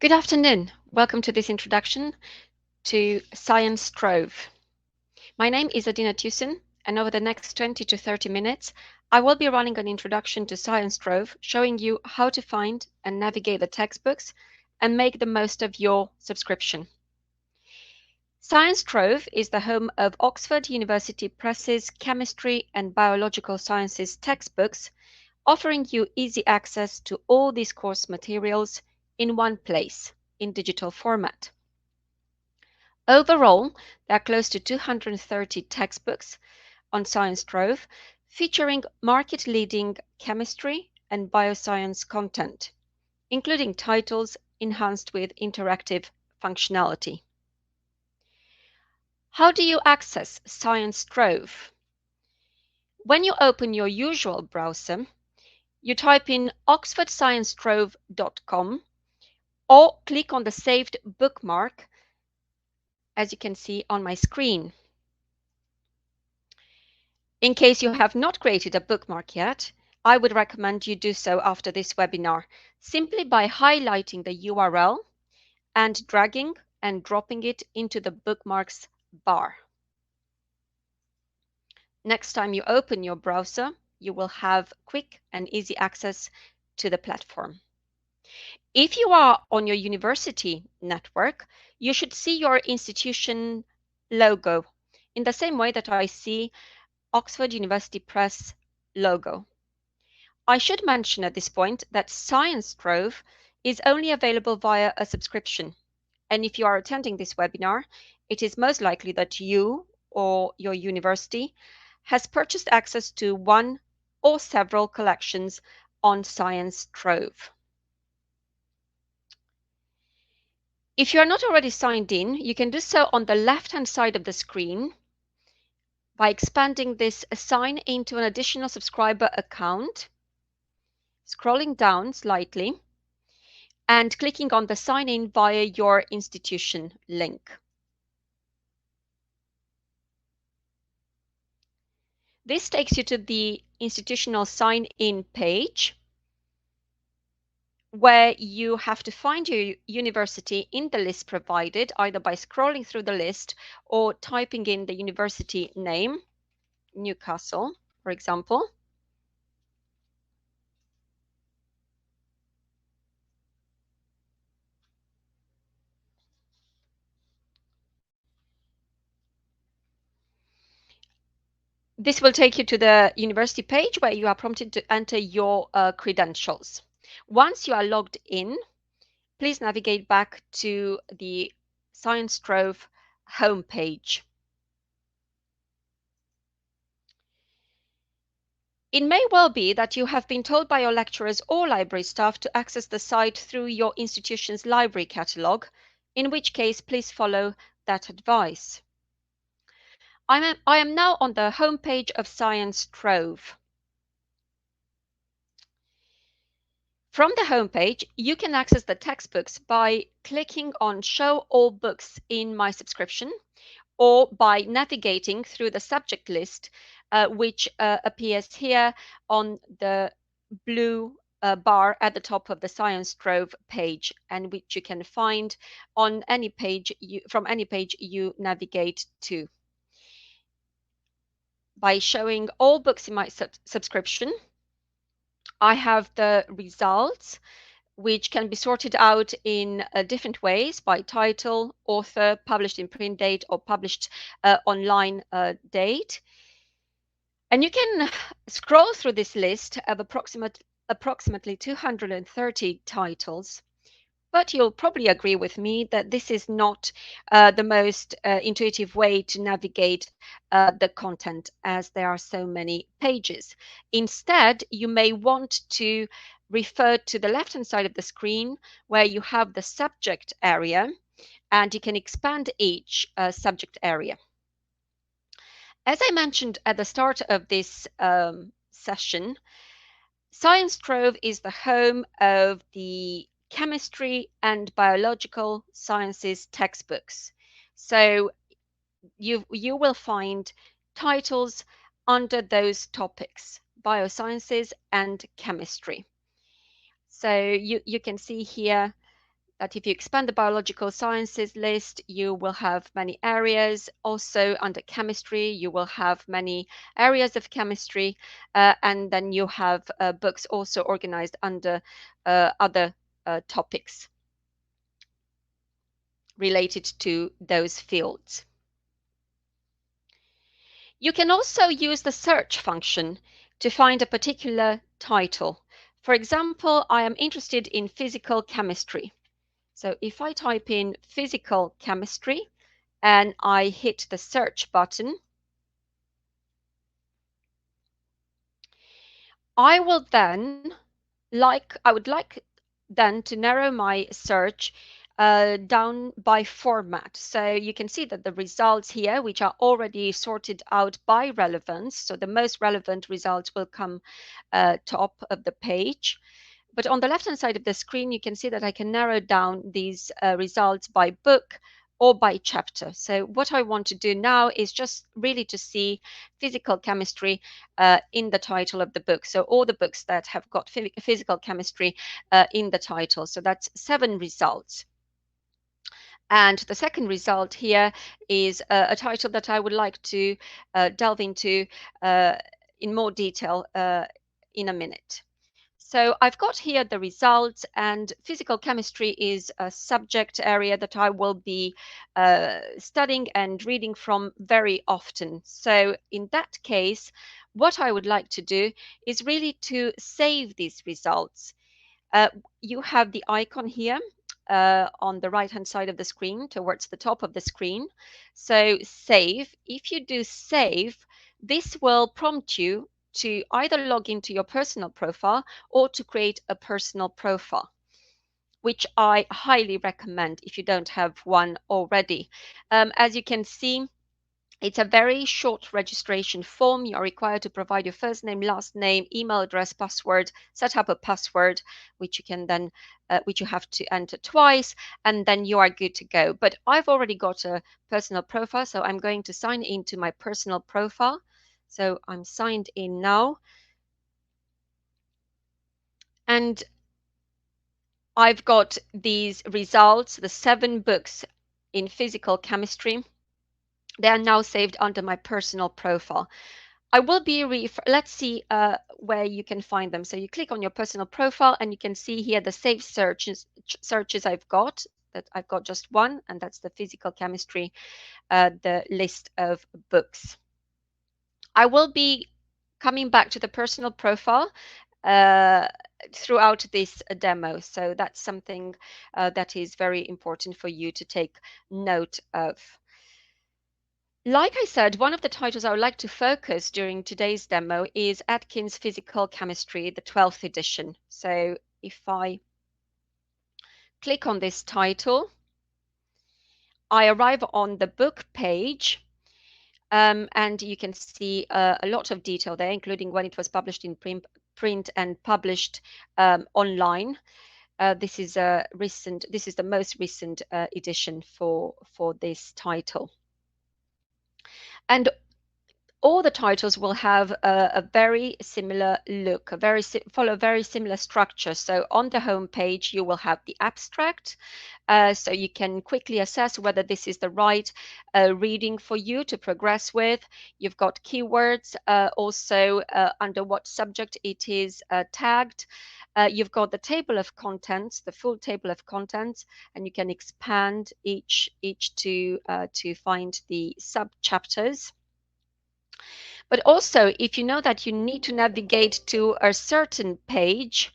Good afternoon. Welcome to this introduction to Science Trove. My name is Adina Tusen, and over the next 20 to 30 minutes, I will be running an introduction to Science Trove, showing you how to find and navigate the textbooks and make the most of your subscription. Science Trove is the home of Oxford University Press's chemistry and biological sciences textbooks, offering you easy access to all these course materials in one place in digital format. Overall, there are close to 230 textbooks on Science Trove, featuring market-leading chemistry and bioscience content, including titles enhanced with interactive functionality. How do you access Science Trove? When you open your usual browser, you type in oxfordsciencetrove.com or click on the saved bookmark, as you can see on my screen. In case you have not created a bookmark yet, I would recommend you do so after this webinar, simply by highlighting the URL and dragging and dropping it into the bookmarks bar. Next time you open your browser, you will have quick and easy access to the platform. If you are on your university network, you should see your institution logo in the same way that I see Oxford University Press logo. I should mention at this point that Science Trove is only available via a subscription. And if you are attending this webinar, it is most likely that you or your university has purchased access to one or several collections on Science Trove. If you are not already signed in, you can do so on the left-hand side of the screen by expanding this Sign into an additional subscriber account, scrolling down slightly, and clicking on the Sign in via your institution link. This takes you to the institutional sign-in page, where you have to find your university in the list provided, either by scrolling through the list or typing in the university name, Newcastle, for example. This will take you to the university page where you are prompted to enter your credentials. Once you are logged in, please navigate back to the Science Trove homepage. It may well be that you have been told by your lecturers or library staff to access the site through your institution's library catalogue, in which case please follow that advice. I am now on the homepage of Science Trove. From the homepage, you can access the textbooks by clicking on Show All Books in My Subscription, or by navigating through the subject list, which appears here on the blue bar at the top of the Science Trove page, and which you can find on any page from any page you navigate to. By showing all books in my subscription, I have the results, which can be sorted out in different ways by title, author, published in print date, or published online date. And you can scroll through this list of approximately 230 titles. But you'll probably agree with me that this is not the most intuitive way to navigate the content, as there are so many pages. Instead, you may want to refer to the left-hand side of the screen, where you have the subject area, and you can expand each subject area. As I mentioned at the start of this session, Science Trove is the home of the chemistry and biological sciences textbooks. So you will find titles under those topics, biosciences and chemistry. So you can see here that if you expand the biological sciences list, you will have many areas. Also under chemistry, you will have many areas of chemistry, and then you have books also organized under other topics related to those fields. You can also use the search function to find a particular title. For example, I am interested in physical chemistry. So if I type in physical chemistry and I hit the search button, I would like then to narrow my search down by format. So you can see that the results here, which are already sorted out by relevance, so the most relevant results will come top of the page. But on the left-hand side of the screen, you can see that I can narrow down these results by book or by chapter. So what I want to do now is just really to see physical chemistry in the title of the book. So all the books that have got physical chemistry in the title. So that's 7 results. And the second result here is a title that I would like to delve into in more detail in a minute. So I've got here the results, and physical chemistry is a subject area that I will be studying and reading from very often. So in that case, what I would like to do is really to save these results. You have the icon here on the right hand side of the screen towards the top of the screen. So save. If you do save, this will prompt you to either log into your personal profile or to create a personal profile, which I highly recommend if you don't have one already. As you can see, it's a very short registration form. You're required to provide your first name, last name, email address, password, set up a password, which you can then, which you have to enter twice, and then you are good to go. But I've already got a personal profile, so I'm going to sign into my personal profile. So I'm signed in now. And I've got these results, the 7 books in physical chemistry. They are now saved under my personal profile. I will be let's see where you can find them. So you click on your personal profile and you can see here the saved searches I've got. That I've got just one, and that's the physical chemistry, the list of books. I will be coming back to the personal profile uh, throughout this demo. So that's something that is very important for you to take note of. Like I said, one of the titles I would like to focus during today's demo is Atkins Physical Chemistry, the 12th edition. So if I click on this title, I arrive on the book page, and you can see a lot of detail there, including when it was published in print and published online. This is the most recent edition for this title. And all the titles will have a very similar look, follow a very similar structure. So on the home page, you will have the abstract, so you can quickly assess whether this is the right reading for you to progress with. You've got keywords, also under what subject it is tagged. You've got the table of contents, the full table of contents, and you can expand each to find the sub chapters. But also, if you know that you need to navigate to a certain page,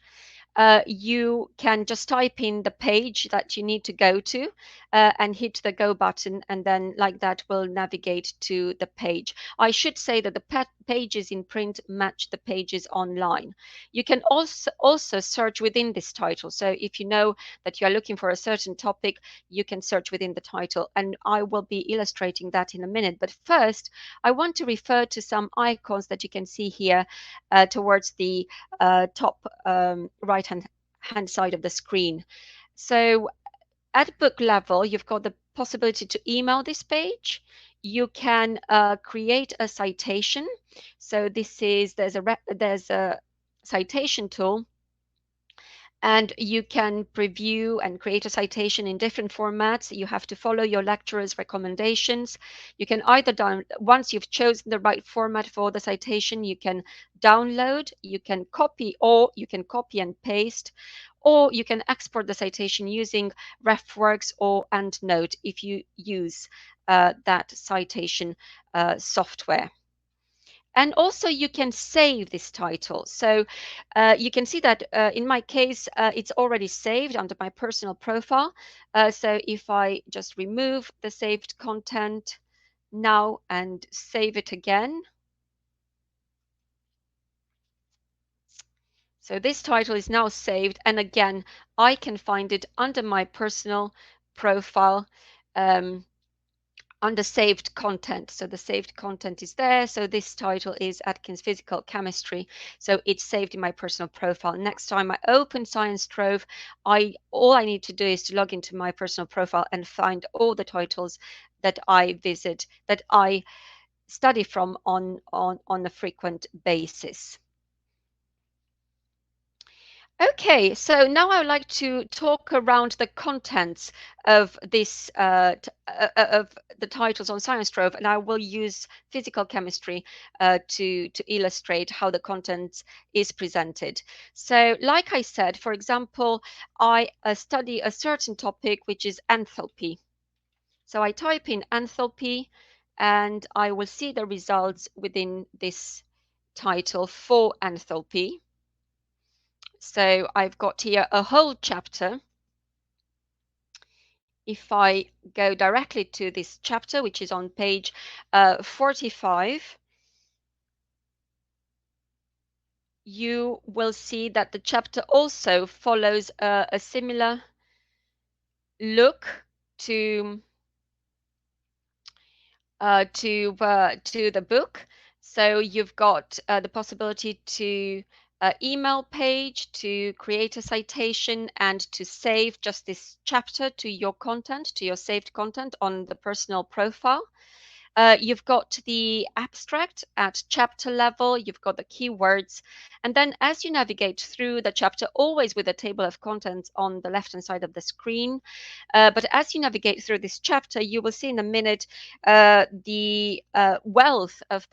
you can just type in the page that you need to go to and hit the go button, and then like that will navigate to the page. I should say that the pages in print match the pages online. You can also search within this title. So if you know that you are looking for a certain topic, you can search within the title, and I will be illustrating that in a minute. But first, I want to refer to some icons that you can see here towards the top right hand side of the screen. So at book level, you've got the possibility to email this page. You can create a citation. So there's a citation tool, And you can preview and create a citation in different formats. You have to follow your lecturer's recommendations. You can either once you've chosen the right format for the citation, you can download, you can copy, or you can copy and paste, or you can export the citation using RefWorks or EndNote if you use that citation software. And also you can save this title. So you can see that in my case, it's already saved under my personal profile. So if I just remove the saved content now and save it again. So this title is now saved. And again, I can find it under my personal profile. Under saved content. So the saved content is there. So this title is Atkins Physical Chemistry. So it's saved in my personal profile. Next time I open Science Trove, all I need to do is to log into my personal profile and find all the titles that I visit, that I study from on a frequent basis. Okay, so now I would like to talk around the contents of this of the titles on Science Trove, and I will use physical chemistry to illustrate how the content is presented. So, like I said, for example, I study a certain topic which is enthalpy. So I type in enthalpy, and I will see the results within this title for enthalpy. So I've got here a whole chapter. If I go directly to this chapter, which is on page 45, you will see that the chapter also follows a similar look to the book. So you've got the possibility to email page, to create a citation, and to save just this chapter to your content, to your saved content on the personal profile. You've got the abstract at chapter level, you've got the keywords, and then as you navigate through the chapter, always with a table of contents on the left hand side of the screen, but as you navigate through this chapter, you will see in a minute the wealth of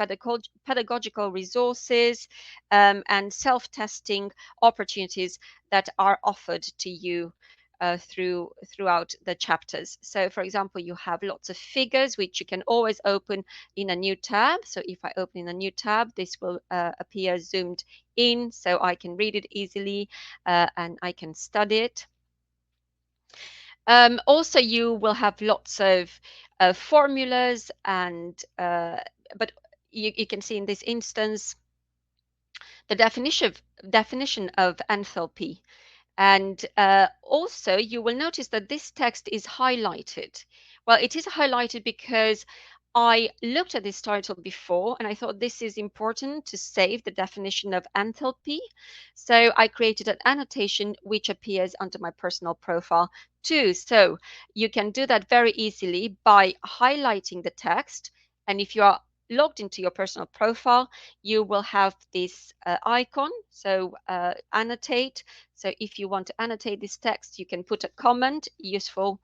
pedagogical resources and self-testing opportunities that are offered to you throughout the chapters. So for example, you have lots of figures which you can always open in a new tab. So if I open in a new tab, this will appear zoomed in, so I can read it easily and I can study it. Also, you will have lots of formulas, and but you can see in this instance the definition of enthalpy. And also, you will notice that this text is highlighted. Well, it is highlighted because I looked at this title before and I thought this is important to save the definition of enthalpy. So I created an annotation which appears under my personal profile too. So you can do that very easily by highlighting the text. And if you are logged into your personal profile, you will have this icon. So annotate. So if you want to annotate this text, you can put a comment useful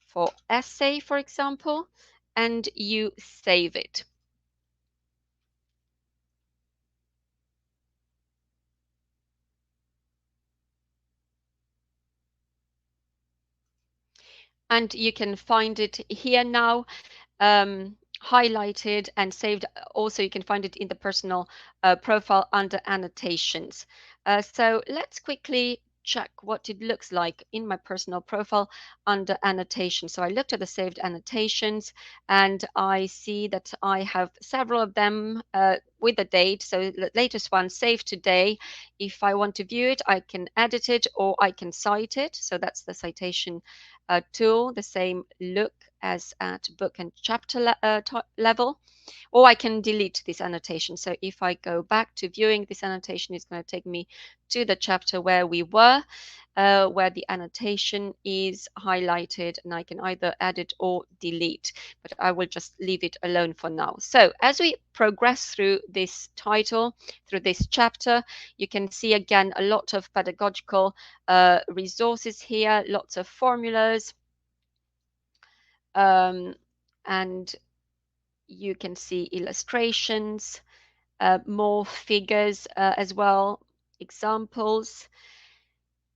for essay, for example, and you save it. And you can find it here now, highlighted and saved. Also, you can find it in the personal profile under annotations. So let's quickly check what it looks like in my personal profile under annotation. So I looked at the saved annotations and I see that I have several of them with the date. So the latest one saved today. If I want to view it, I can edit it or I can cite it. So that's the citation tool, the same look as at book and chapter level, or I can delete this annotation. So if I go back to viewing this annotation, it's going to take me to the chapter where we were, where the annotation is highlighted, and I can either edit or delete, but I will just leave it alone for now. So as we progress through this title, through this chapter, you can see again a lot of pedagogical resources here, lots of formulas, and you can see illustrations, more figures as well, examples,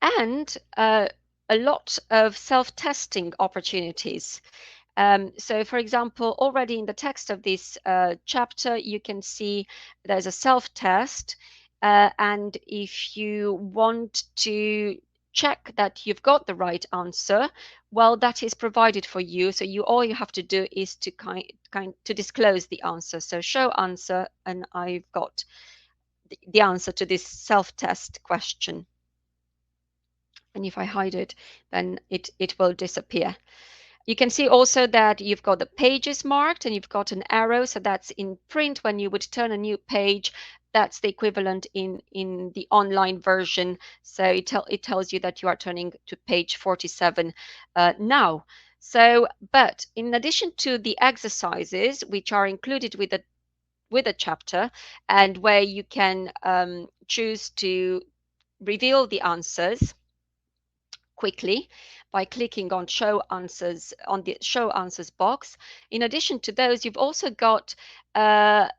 and a lot of self-testing opportunities. So, for example, already in the text of this chapter, you can see there's a self-test, and if you want to check that you've got the right answer, well, that is provided for you. So all you have to do is to to disclose the answer. So show answer, and I've got the answer to this self-test question. And if I hide it, then it will disappear. You can see also that you've got the pages marked and you've got an arrow. So that's in print. When you would turn a new page, that's the equivalent in the online version. So it tells you that you are turning to page 47 now. So, but in addition to the exercises, which are included with a chapter, and where you can choose to reveal the answers quickly by clicking on show answers on the show answers box. In addition to those, you've also got the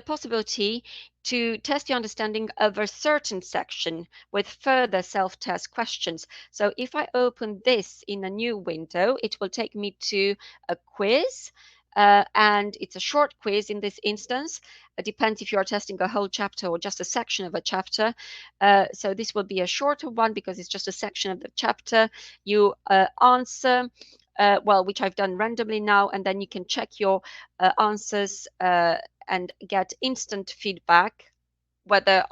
possibility to test your understanding of a certain section with further self-test questions. So if I open this in a new window, it will take me to a quiz. And it's a short quiz in this instance. It depends if you are testing a whole chapter or just a section of a chapter. So this will be a shorter one because it's just a section of the chapter. You answer, well, which I've done randomly now, and then you can check your answers and get instant feedback whether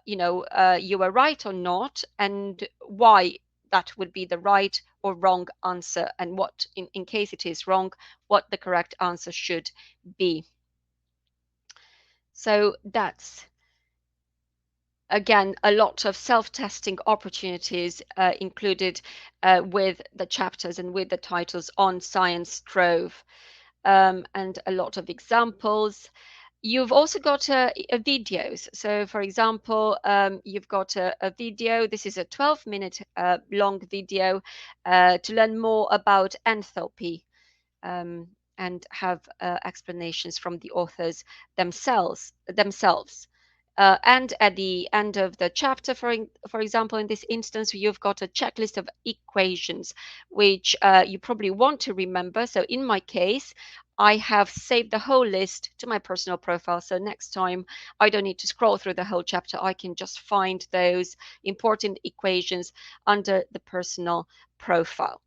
you were right or not, and why that would be the right or wrong answer, and what in case it is wrong, what the correct answer should be. So that's again a lot of self-testing opportunities included with the chapters and with the titles on Science Trove, and a lot of examples. You've also got videos. So, for example, you've got a video. This is a 12-minute long video to learn more about enthalpy, and have explanations from the authors themselves. And at the end of the chapter, for example, in this instance, you've got a checklist of equations, which you probably want to remember. So in my case, I have saved the whole list to my personal profile. So next time I don't need to scroll through the whole chapter. I can just find those important equations under the personal profile.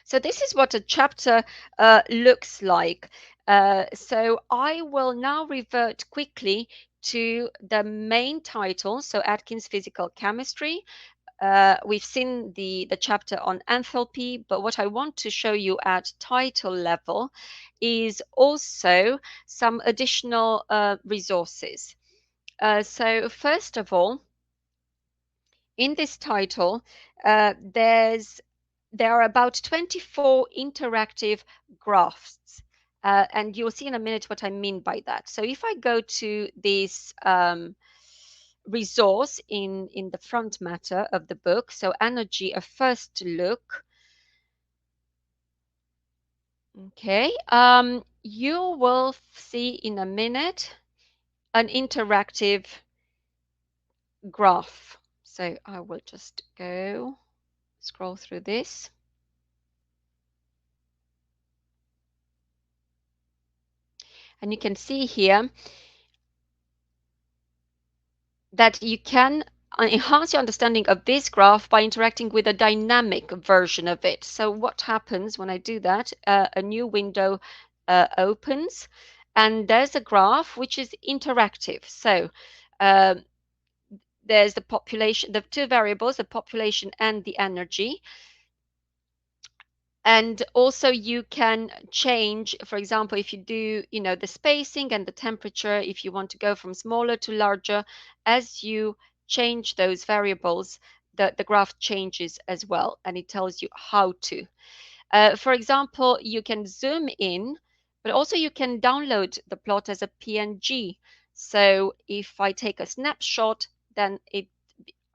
So this is what a chapter looks like. So I will now revert quickly to the main title, so Atkins Physical Chemistry. We've seen the chapter on enthalpy, but what I want to show you at title level is also some additional resources. So first of all, in this title, there are about 24 interactive graphs. And you'll see in a minute what I mean by that. So if I go to this resource in the front matter of the book, so Energy, a First Look. Okay, you will see in a minute an interactive graph. So I will just go scroll through this. And you can see here that you can enhance your understanding of this graph by interacting with a dynamic version of it. So what happens when I do that? A new window opens, and there's a graph which is interactive. So there's the population, the two variables, the population and the energy. And also you can change, for example, if you do, the spacing and the temperature, if you want to go from smaller to larger, as you change those variables, the graph changes as well, and it tells you how to. For example, you can zoom in, but also you can download the plot as a PNG. So if I take a snapshot, then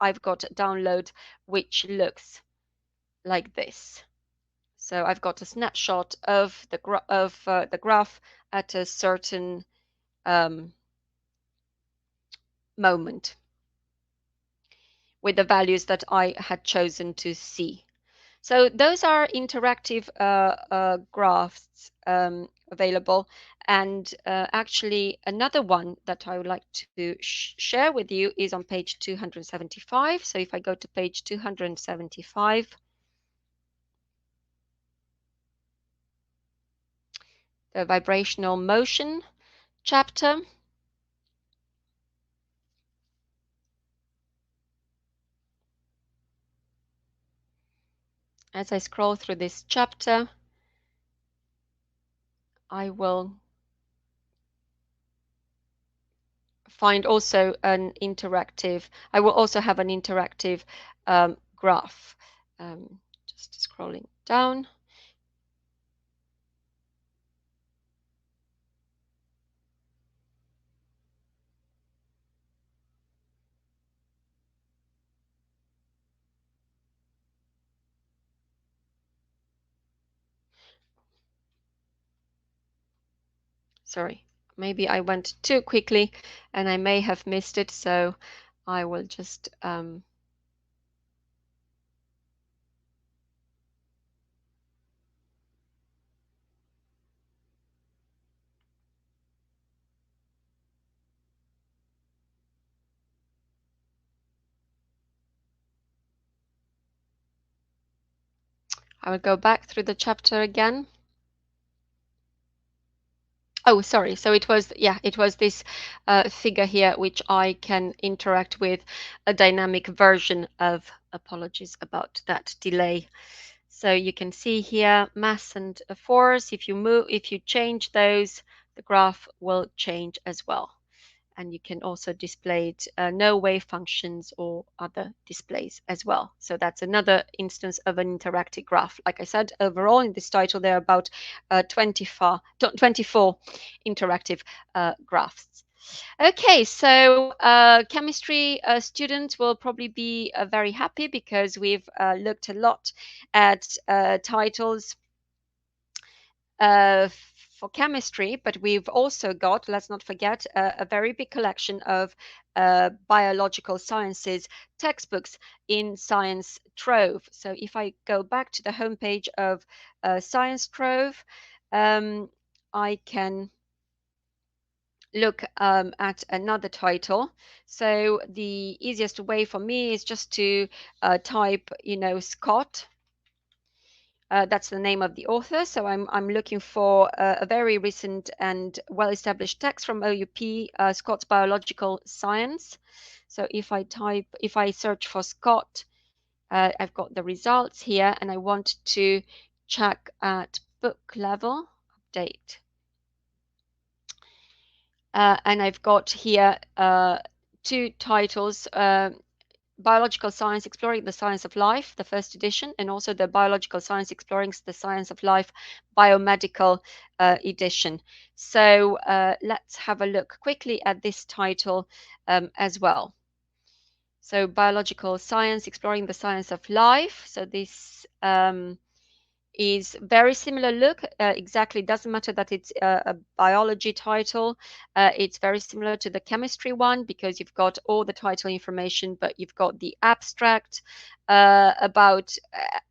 I've got a download which looks like this. So I've got a snapshot of the graph at a certain um, moment with the values that I had chosen to see. So those are interactive graphs available. And actually, another one that I would like to share with you is on page 275. So if I go to page 275, the vibrational motion chapter. As I scroll through this chapter, I will find also an interactive, I will also have an interactive graph. Just scrolling down. Sorry, maybe I went too quickly and I may have missed it, so I will just I will go back through the chapter again. Oh, sorry. So it was, yeah, it was this figure here which I can interact with, a dynamic version of, apologies about that delay. So you can see here mass and force. If you change those, the graph will change as well. And you can also display it, no wave functions or other displays as well. So that's another instance of an interactive graph. Like I said, overall in this title, there are about 24 interactive graphs. Okay, so chemistry students will probably be very happy because we've looked a lot at titles uh, for chemistry, but we've also got, let's not forget, a very big collection of biological sciences textbooks in Science Trove. So if I go back to the homepage of Science Trove, I can look at another title. So the easiest way for me is just to type, Scott. That's the name of the author. So I'm looking for a very recent and well-established text from OUP, Scott's Biological Science. So if I search for Scott, I've got the results here, and I want to check at book level, update. And I've got here two titles. Biological Science Exploring the Science of Life, the first edition, and also the Biological Science Exploring the Science of Life Biomedical edition. So let's have a look quickly at this title as well. So Biological Science Exploring the Science of Life. So this is very similar look. Exactly, doesn't matter that it's a biology title. It's very similar to the chemistry one because you've got all the title information, but you've got the abstract about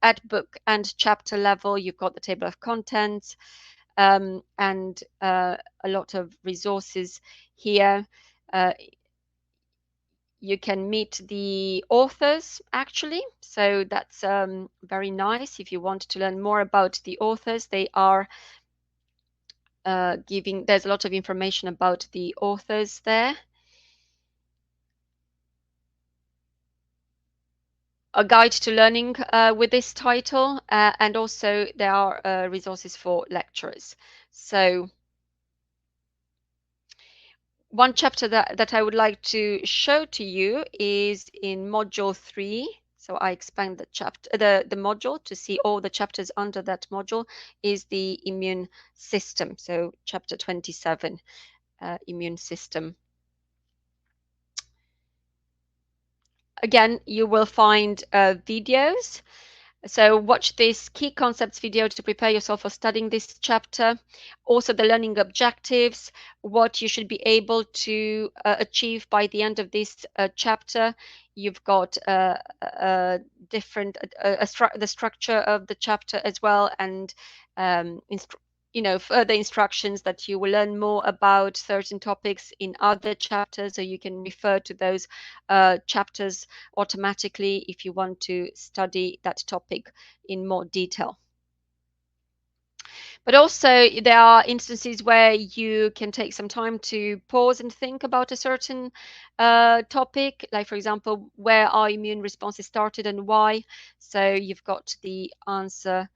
at book and chapter level. You've got the table of contents and a lot of resources here. You can meet the authors actually, so that's very nice. If you want to learn more about the authors, they are there's a lot of information about the authors there. a guide to learning with this title, and also there are resources for lecturers. So one chapter that I would like to show to you is in module 3. So I expand the chapter, the module to see all the chapters under that module is the immune system. So chapter 27, immune system. Again, you will find videos. So watch this key concepts video to prepare yourself for studying this chapter. Also the learning objectives, what you should be able to achieve by the end of this chapter. You've got different the structure of the chapter as well, and further instructions that you will learn more about certain topics in other chapters, so you can refer to those chapters automatically if you want to study that topic in more detail. But also there are instances where you can take some time to pause and think about a certain topic, like for example, where our immune responses started and why. So you've got the answer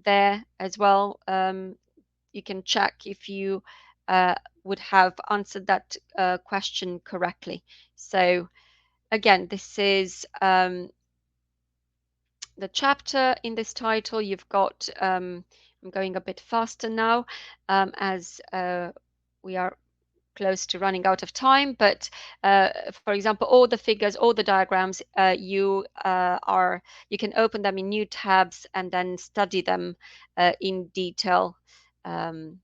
there as well. You can check if you would have answered that question correctly. So again, this is the chapter in this title. You've got, I'm going a bit faster now as we are close to running out of time, but for example, all the figures, all the diagrams, you can open them in new tabs and then study them in detail and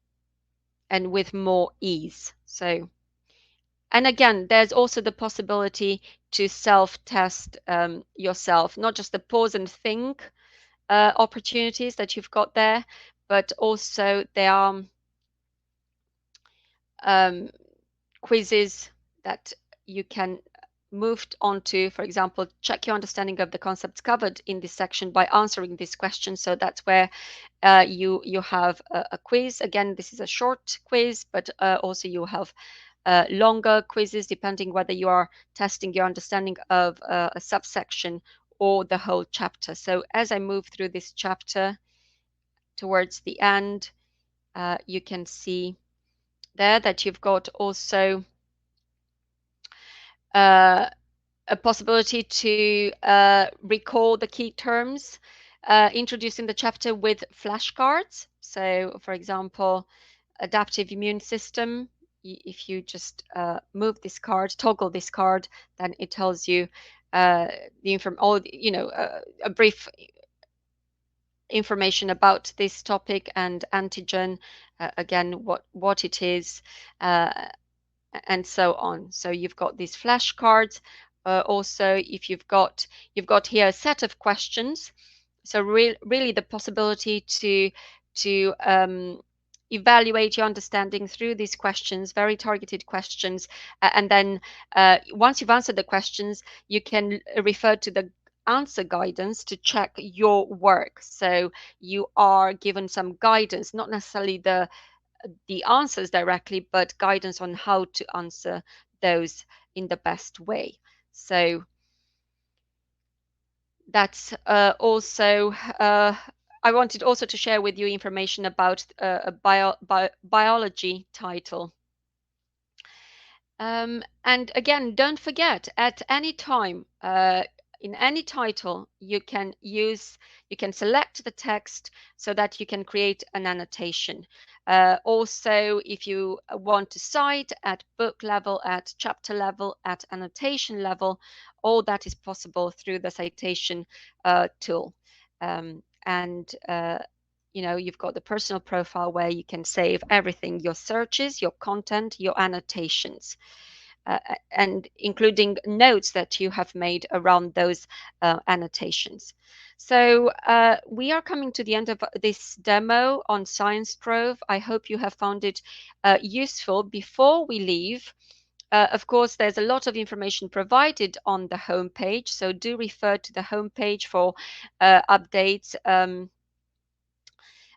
with more ease. So, and again, there's also the possibility to self-test yourself, not just the pause and think opportunities that you've got there, but also there are quizzes that you can move on to. For example, check your understanding of the concepts covered in this section by answering this question. So that's where you have a quiz. Again, this is a short quiz, but also you have longer quizzes depending whether you are testing your understanding of a subsection or the whole chapter. So as I move through this chapter towards the end, you can see there that you've got also a possibility to recall the key terms introduced in the chapter with flashcards. So for example, adaptive immune system, if you just move this card, toggle this card, then it tells you a brief information about this topic and antigen, again, what it is, and so on. So you've got these flashcards. Also, if you've got here a set of questions, so really the possibility to evaluate your understanding through these questions, very targeted questions, and then once you've answered the questions, you can refer to the answer guidance to check your work. So you are given some guidance, not necessarily the answers directly, but guidance on how to answer those in the best way. So that's also I wanted also to share with you information about a biology title. And again, don't forget, at any time in any title, you can select the text so that you can create an annotation. Also, if you want to cite at book level, at chapter level, at annotation level, all that is possible through the citation tool. You've got the personal profile where you can save everything, your searches, your content, your annotations, and including notes that you have made around those annotations. So we are coming to the end of this demo on Science Trove. I hope you have found it useful. Before we leave, of course, there's a lot of information provided on the homepage, so do refer to the homepage for updates.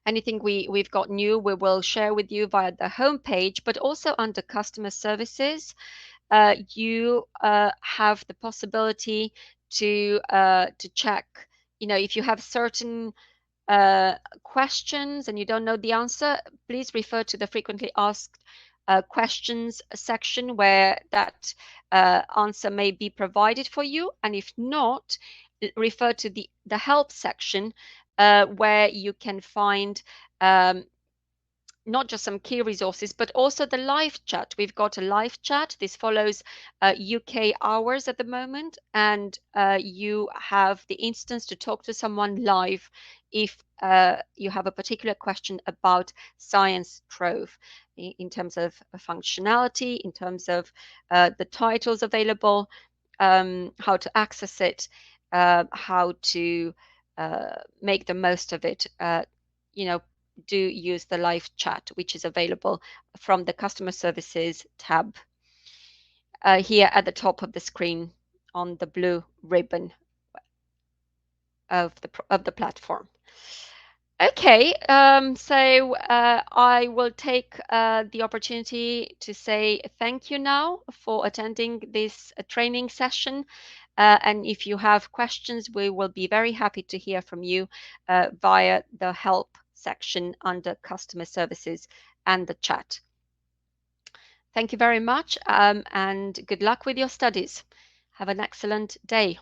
Anything we've got new, we will share with you via the homepage, but also under customer services, you have the possibility to check, if you have certain questions and you don't know the answer, please refer to the frequently asked questions section where that answer may be provided for you. And if not, refer to the help section where you can find not just some key resources, but also the live chat. We've got a live chat. This follows UK hours at the moment, and you have the instance to talk to someone live if you have a particular question about Science Trove in terms of functionality, in terms of the titles available, how to access it, how to make the most of it. You know, do use the live chat, which is available from the customer services tab here at the top of the screen on the blue ribbon of the platform. Okay, so I will take the opportunity to say thank you now for attending this training session. And if you have questions, we will be very happy to hear from you via the help section under customer services and the chat. Thank you very much, and good luck with your studies. Have an excellent day.